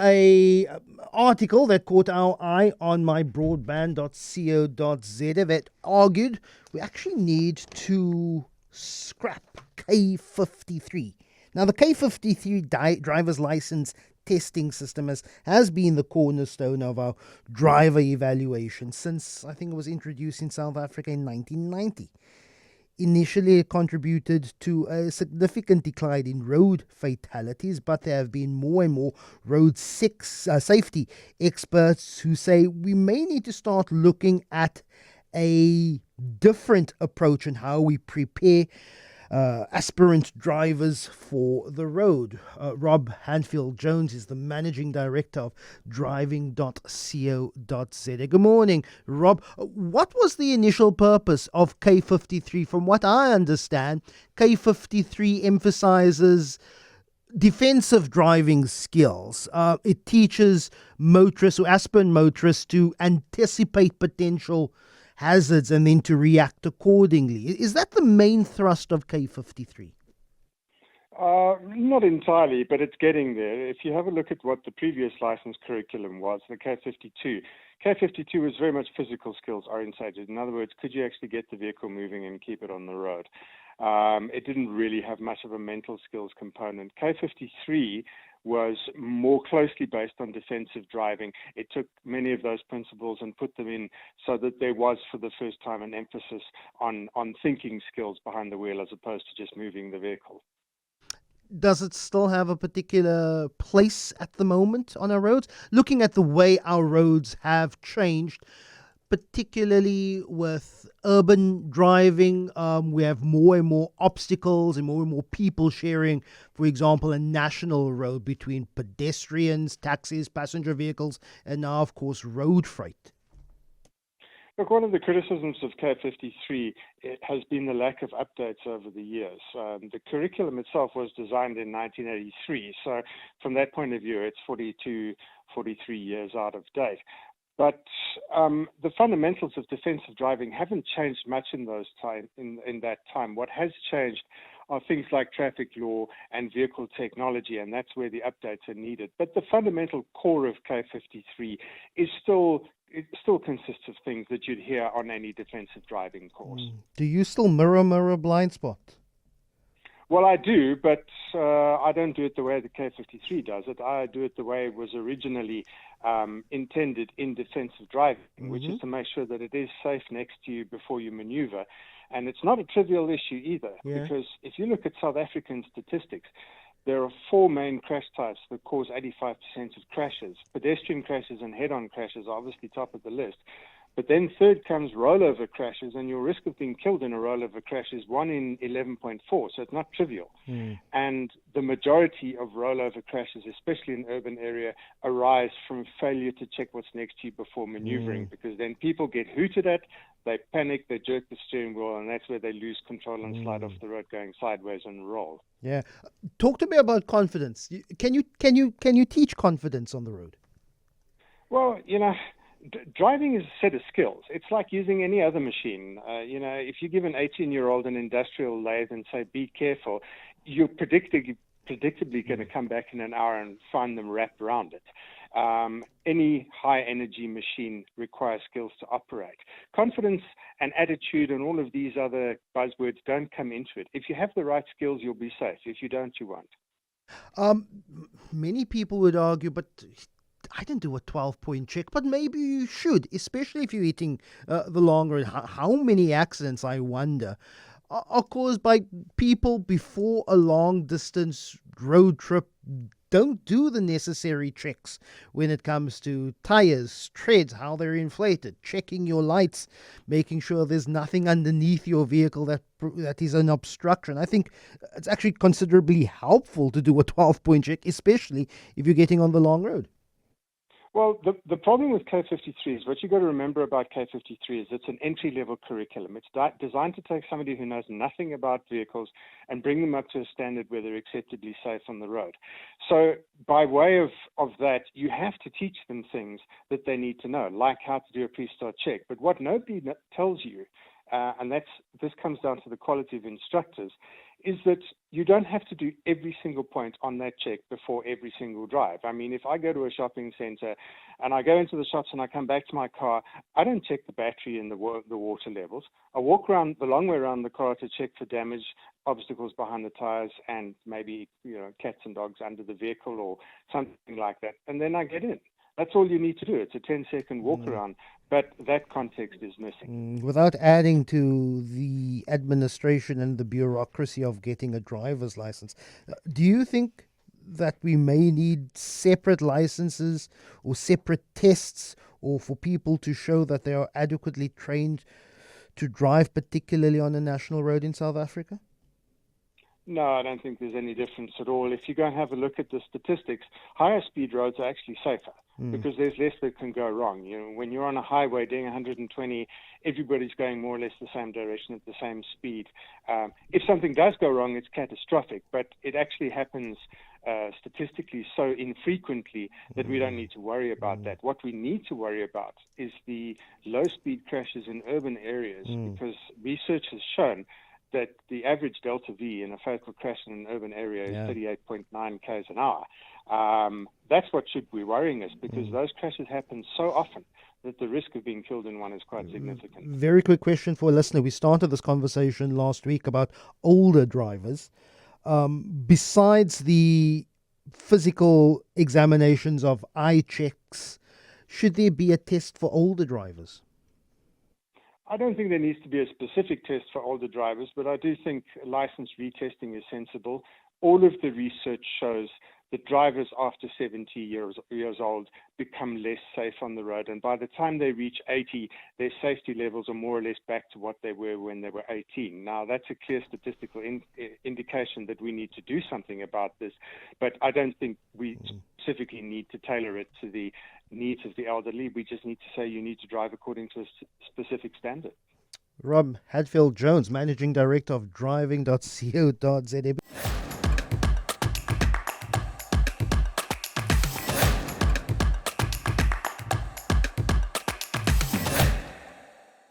A article that caught our eye on mybroadband.co.za that argued we actually need to scrap K53. Now, the K53 driver's license testing system has been the cornerstone of our driver evaluation since I think it was introduced in South Africa in 1990. Initially, it contributed to a significant decline in road fatalities, but there have been more and more safety experts who say we may need to start looking at a different approach in how we prepare aspirant drivers for the road. Rob Handfield-Jones is the managing director of driving.co.za. Good morning, Rob. What was the initial purpose of K53? From what I understand, K53 emphasizes defensive driving skills. It teaches motorists or aspirant motorists to anticipate potential hazards and then to react accordingly. Is that the main thrust of K53? Not entirely, but it's getting there. If you have a look at what the previous license curriculum was, the K52 was very much physical skills orientated. In other words, could you actually get the vehicle moving and keep it on the road? It didn't really have much of a mental skills component. K53 was more closely based on defensive driving. It took many of those principles and put them in so that there was, for the first time, an emphasis on thinking skills behind the wheel as opposed to just moving the vehicle. Does it still have a particular place at the moment on our roads? Looking at the way our roads have changed, particularly with urban driving, we have more and more obstacles and more people sharing, for example, a national road between pedestrians, taxis, passenger vehicles, and now, of course, road freight. Look, one of the criticisms of K53 has been the lack of updates over the years. The curriculum itself was designed in 1983, so from that point of view, it's 43 years out of date. But the fundamentals of defensive driving haven't changed much in that time. What has changed are things like traffic law and vehicle technology, and that's where the updates are needed. But the fundamental core of K53 is still consists of things that you'd hear on any defensive driving course. Do you still mirror blind spot? Well, I do, but I don't do it the way the K53 does it. I do it the way it was originally intended in defensive driving, which is to make sure that it is safe next to you before you maneuver. And it's not a trivial issue either, because if you look at South African statistics, there are four main crash types that cause 85% of crashes. Pedestrian crashes and head-on crashes are obviously top of the list. But then third comes rollover crashes, and your risk of being killed in a rollover crash is 1 in 11.4, so it's not trivial. And the majority of rollover crashes, especially in urban area, arise from failure to check what's next to you before maneuvering, because then people get hooted at, they panic, they jerk the steering wheel, and that's where they lose control and slide off the road going sideways and roll. Yeah. Talk to me about confidence. Can you teach confidence on the road? Well, driving is a set of skills. It's like using any other machine. If you give an 18-year-old an industrial lathe and say, be careful, you're predictably going to come back in an hour and find them wrapped around it. Any high-energy machine requires skills to operate. Confidence and attitude and all of these other buzzwords don't come into it. If you have the right skills, you'll be safe. If you don't, you won't. Many people would argue, but I didn't do a 12-point check, but maybe you should, especially if you're hitting the long road. How many accidents, I wonder, are caused by people before a long-distance road trip don't do the necessary checks when it comes to tires, treads, how they're inflated, checking your lights, making sure there's nothing underneath your vehicle that is an obstruction. I think it's actually considerably helpful to do a 12-point check, especially if you're getting on the long road. Well, the problem with K53 is what you've got to remember about K53 is it's an entry-level curriculum. It's designed to take somebody who knows nothing about vehicles and bring them up to a standard where they're acceptably safe on the road. So by way of that, you have to teach them things that they need to know, like how to do a pre-start check. But what nobody tells you, and this comes down to the quality of instructors, is that you don't have to do every single point on that check before every single drive. I mean, if I go to a shopping center and I go into the shops and I come back to my car, I don't check the battery and the water levels. I walk around the long way around the car to check for damage, obstacles behind the tires, and maybe, cats and dogs under the vehicle or something like that. And then I get in. That's all you need to do. It's a 10-second walk around, but that context is missing. Without adding to the administration and the bureaucracy of getting a driver's license, do you think that we may need separate licenses or separate tests, or for people to show that they are adequately trained to drive, particularly on a national road in South Africa? No, I don't think there's any difference at all. If you go and have a look at the statistics, higher speed roads are actually safer because there's less that can go wrong. When you're on a highway doing 120, everybody's going more or less the same direction at the same speed. If something does go wrong, it's catastrophic, but it actually happens statistically so infrequently that we don't need to worry about that. What we need to worry about is the low-speed crashes in urban areas because research has shown that the average delta V in a fatal crash in an urban area is 38.9 k's an hour. That's what should be worrying us because those crashes happen so often that the risk of being killed in one is quite significant. Very quick question for a listener. We started this conversation last week about older drivers. Besides the physical examinations of eye checks, should there be a test for older drivers? I don't think there needs to be a specific test for older drivers, but I do think license retesting is sensible. All of the research shows that drivers after 70 years old become less safe on the road. And by the time they reach 80, their safety levels are more or less back to what they were when they were 18. Now, that's a clear statistical indication that we need to do something about this. But I don't think we specifically need to tailor it to the needs of the elderly. We just need to say you need to drive according to a specific standard. Rob Handfield-Jones, Managing Director of driving.co.za.